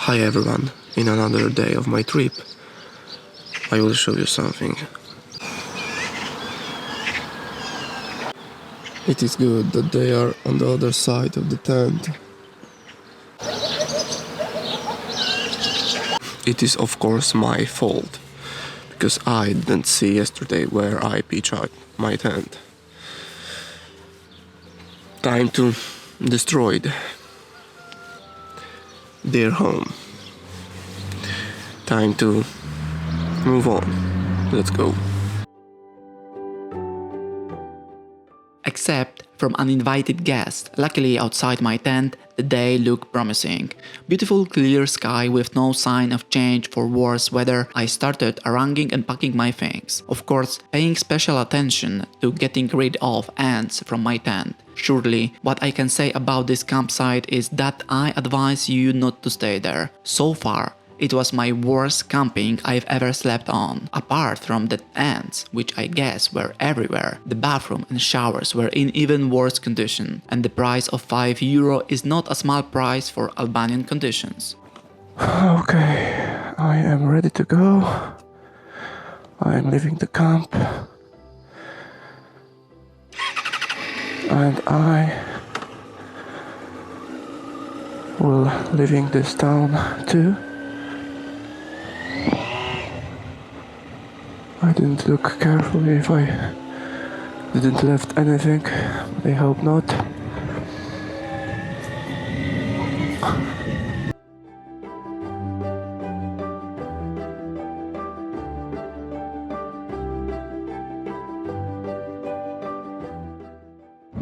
Hi everyone, in another day of my trip, I will show you something. It is good that they are on the other side of the tent. It is of course my fault, because I didn't see yesterday where I pitched out my tent. Time to destroy their home. Time to move on. Let's go. Except from uninvited guests. Luckily, outside my tent, the day looked promising. Beautiful clear sky with no sign of change for worse weather. I started arranging and packing my things. Of course, paying special attention to getting rid of ants from my tent. Surely, what I can say about this campsite is that I advise you not to stay there. So far, it was my worst camping I've ever slept on. Apart from the ants, which I guess were everywhere, the bathroom and showers were in even worse condition, and the price of €5 is not a small price for Albanian conditions. Okay, I am ready to go. I am leaving the camp. And I will leaving this town too. I didn't look carefully if I didn't left anything, but I hope not.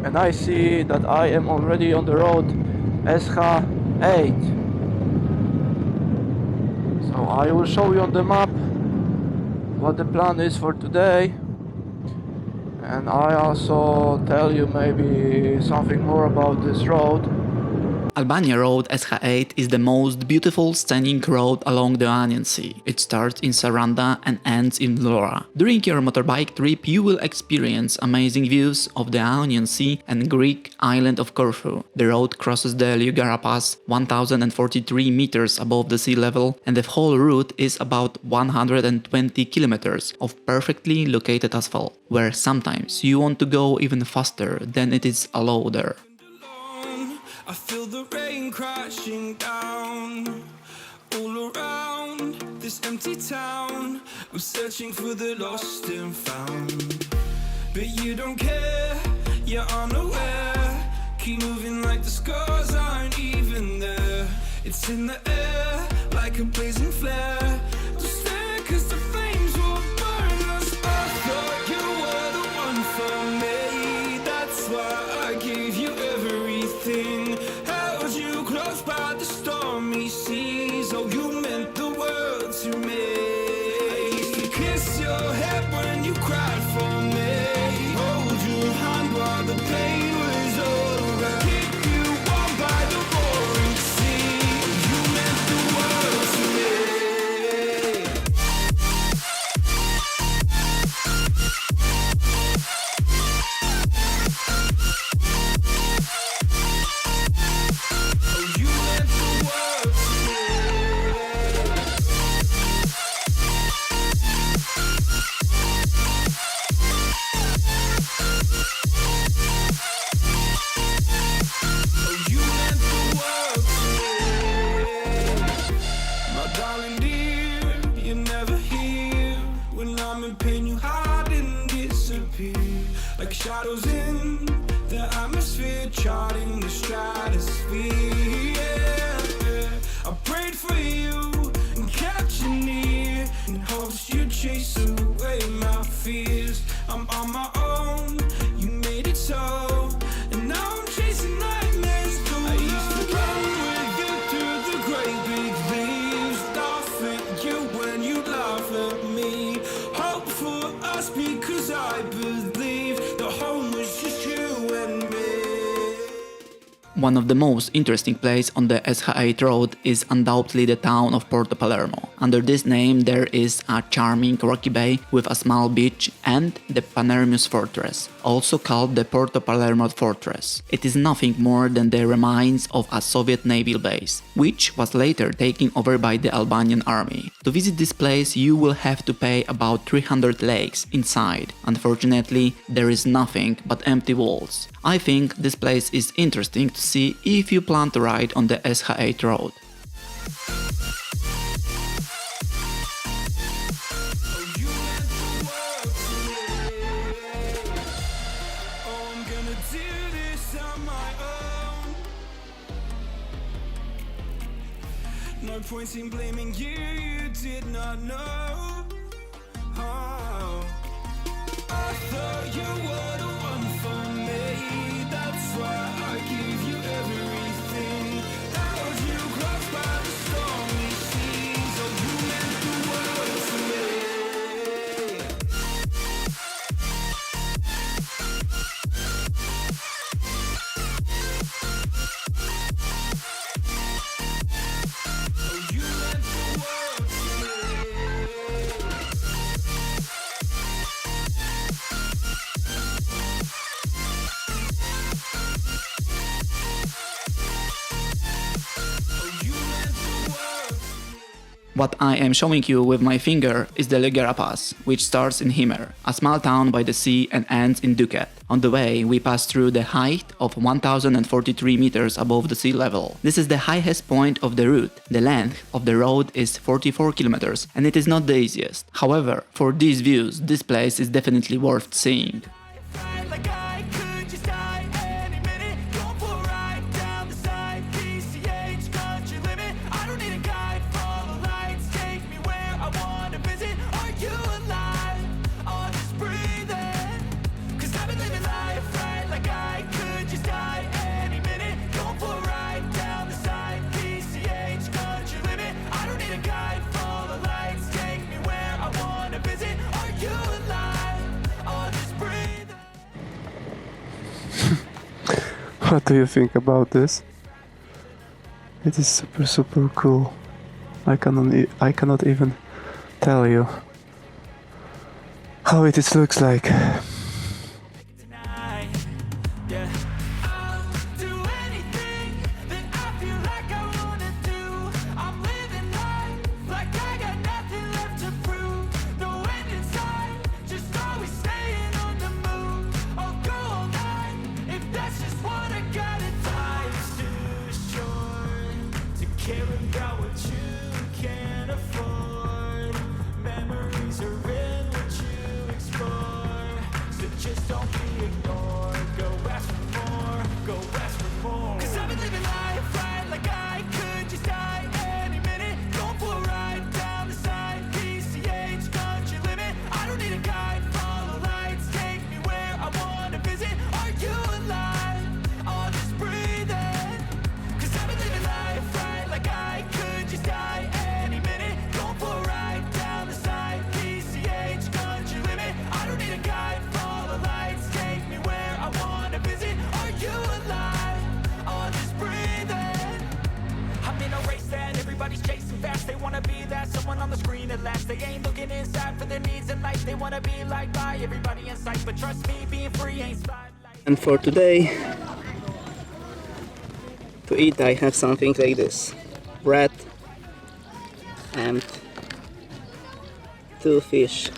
And I see that I am already on the road SH8. So I will show you on the map what the plan is for today, and I also tell you maybe something more about this road. Albania Road SH8 is the most beautiful scenic road along the Ionian Sea. It starts in Saranda and ends in Vlora. During your motorbike trip you will experience amazing views of the Ionian Sea and Greek island of Corfu. The road crosses the LLOGARA Pass 1043 meters above the sea level, and the whole route is about 120 kilometers of perfectly located asphalt, where sometimes you want to go even faster than it is allowed there. I feel the rain crashing down all around this empty town. I'm searching for the lost and found, but you don't care, you're unaware. Keep moving like the scars aren't even there. It's in the air like a blazing flare. Just stare, 'cause the flames will burn us. I thought you were the one for me. That's why I gave you everything. Held you close by the stormy seas. Oh, you meant the world to me. I used to kiss your head when you cried for me. Hold your hand while the pain was over. Keep you warm by the roaring sea. You meant the world to me. Like shadows in the atmosphere, charting the stratosphere. Yeah. I prayed for you and kept you near, in hopes you'd chase away my fears. I'm on my own, you made it so, and now I'm chasing nightmares too. I used to run with you through the great big leaves, laugh at you when you laugh at me. Hope for us because I believe the home was just you and me. One of the most interesting places on the SH8 road is undoubtedly the town of Porto Palermo. Under this name there is a charming rocky bay with a small beach and the Panermus Fortress, also called the Porto Palermo Fortress. It is nothing more than the remains of a Soviet naval base, which was later taken over by the Albanian army. To visit this place you will have to pay about 300 legs inside. Unfortunately, there is nothing but empty walls. I think this place is interesting to see if you plan to ride on the SH8 road. No point in blaming you, you did not know. Oh. I thought you were the one for me, that's why I give you everything. Held you close by the stormy seas, oh you meant the world to me. Oh you meant the world to me. What I am showing you with my finger is the LLOGARA Pass, which starts in Himer, a small town by the sea, and ends in Ducat. On the way, we pass through the height of 1043 meters above the sea level. This is the highest point of the route. The length of the road is 44 kilometers, and it is not the easiest. However, for these views, this place is definitely worth seeing. Like I could just die any minute. Going for a ride down the side. PCH country limit. I don't need a guide. Follow lights. Take me where I wanna visit. Are you alive? Or just breathing? 'Cause I've been living life right. Like I could just die any minute. Going for a ride down the side. PCH country limit. I don't need a guide. Follow lights. Take me where I wanna visit. Are you alive? Or just breathing? What do you think about this? It is super cool. I cannot even tell you how it looks like. Tonight, yeah. I'll do anything that I feel like I wanna do. I'm living life like I got nothing left to prove. No end in sight, just always staying on the move. I'll go all night if that's just what I gotta do. Life's too short to care about what you can't afford. Memories are in what you explore, so just don't be ignored. Go ask for more, go ask for more. 'Cause I've been living life right like I could just die any minute. Going for a ride down the side. PCH country limit. I don't need a guide. Follow lights. Take me where I wanna visit. Are you alive? Or just breathing? 'Cause I've been living life right like I could just die any minute. Going for a ride down the side. PCH country limit. I don't need a guide. Follow lights. Take me where I wanna visit. Are you alive? Or just breathing? I'm in a race that everybody's chasing fast. They wanna be that someone on the screen at last. They ain't looking inside for their needs in life. They wanna be liked by everybody in sight. But trust me, being free ain't spotlight. And for today, to eat I have something like this: bread and 2 fish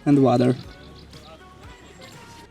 and water.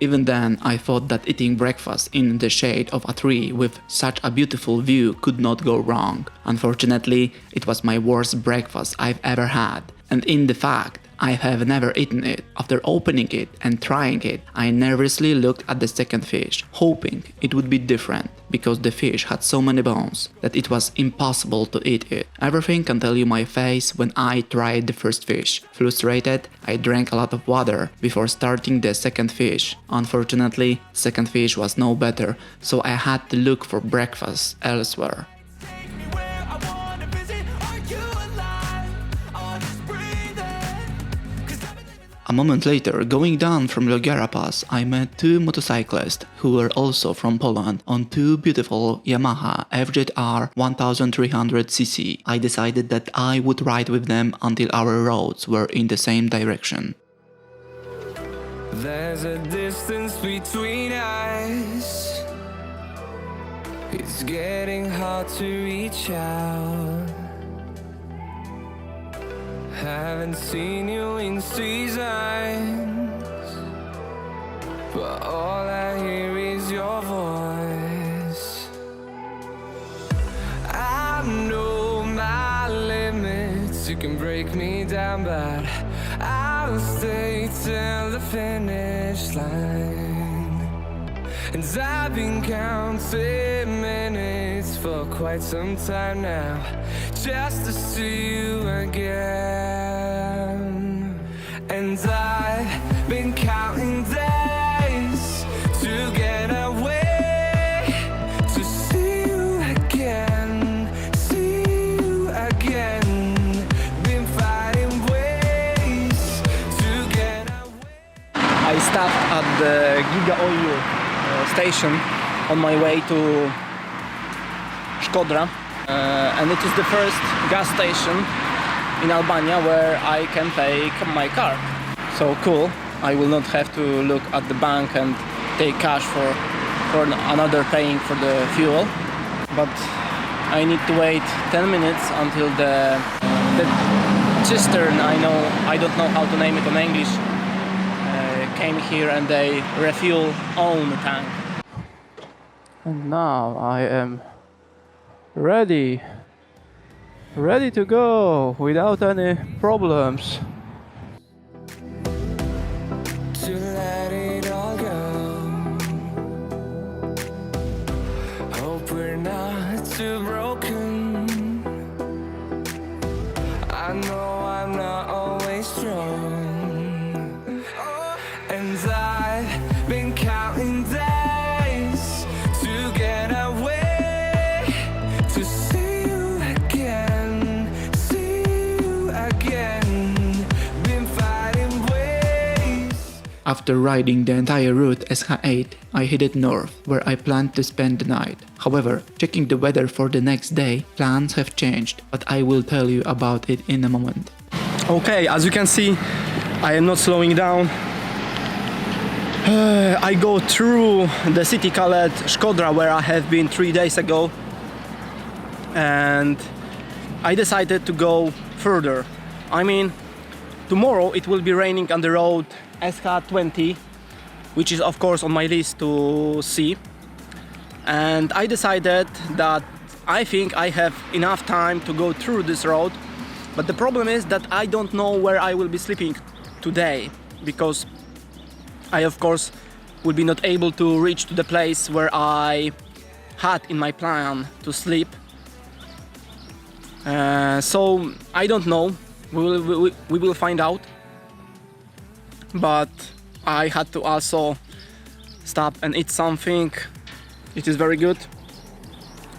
Even then, I thought that eating breakfast in the shade of a tree with such a beautiful view could not go wrong. Unfortunately, it was my worst breakfast I've ever had, and in the fact, I have never eaten it. After opening it and trying it, I nervously looked at the second fish, hoping it would be different, because the fish had so many bones that it was impossible to eat it. Everything can tell you my face when I tried the first fish. Frustrated, I drank a lot of water before starting the second fish. Unfortunately, second fish was no better, so I had to look for breakfast elsewhere. Take me where I wanna visit. Are you alive? Or just breathing? 'Cause I've been living life. A moment later, going down from LLOGARA Pass, I met two motorcyclists who were also from Poland on two beautiful Yamaha fz6 1300cc. I decided that I would ride with them until our roads were in the same direction. There's a distance between us. It's getting hard to reach out. Haven't seen you in seasons, but all I hear is your voice. I know my limits, you can break me down, but I'll stay till the finish line. And I've been counting minutes for quite some time now, just to see you again. And I've been counting days to get away, to see you again, see you again. Been finding ways to get away. I stopped at the Giga Oil station on my way to Szkodra, and it is the first gas station in Albania where I can take my car. So cool, I will not have to look at the bank and take cash for another paying for the fuel, but I need to wait 10 minutes until the cistern, I don't know how to name it in English, came here and they refuel own the tank. And now I am ready to go without any problems. To let it all go. Hope we're not too broken. I know I'm not always strong, and I've been counting days to get away, to see you again, see you again. Been fighting ways. After riding the entire route SH8, I headed north, where I planned to spend the night. However, checking the weather for the next day, plans have changed, but I will tell you about it in a moment. Okay, as you can see, I am not slowing down. I go through the city called Szkodra, where I have been 3 days ago, and I decided to go further. I mean, tomorrow it will be raining on the road SH20, which is of course on my list to see, and I decided that I think I have enough time to go through this road, but the problem is that I don't know where I will be sleeping today, because I of course will be not able to reach to the place where I had in my plan to sleep. So I don't know, we will find out. But I had to also stop and eat something. It is very good.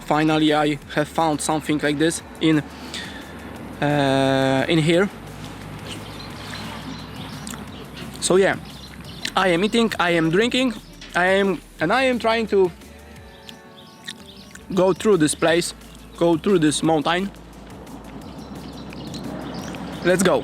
Finally I have found something like this in here. So yeah, I am eating, I am drinking, I am trying to go through this place, go through this mountain. Let's go.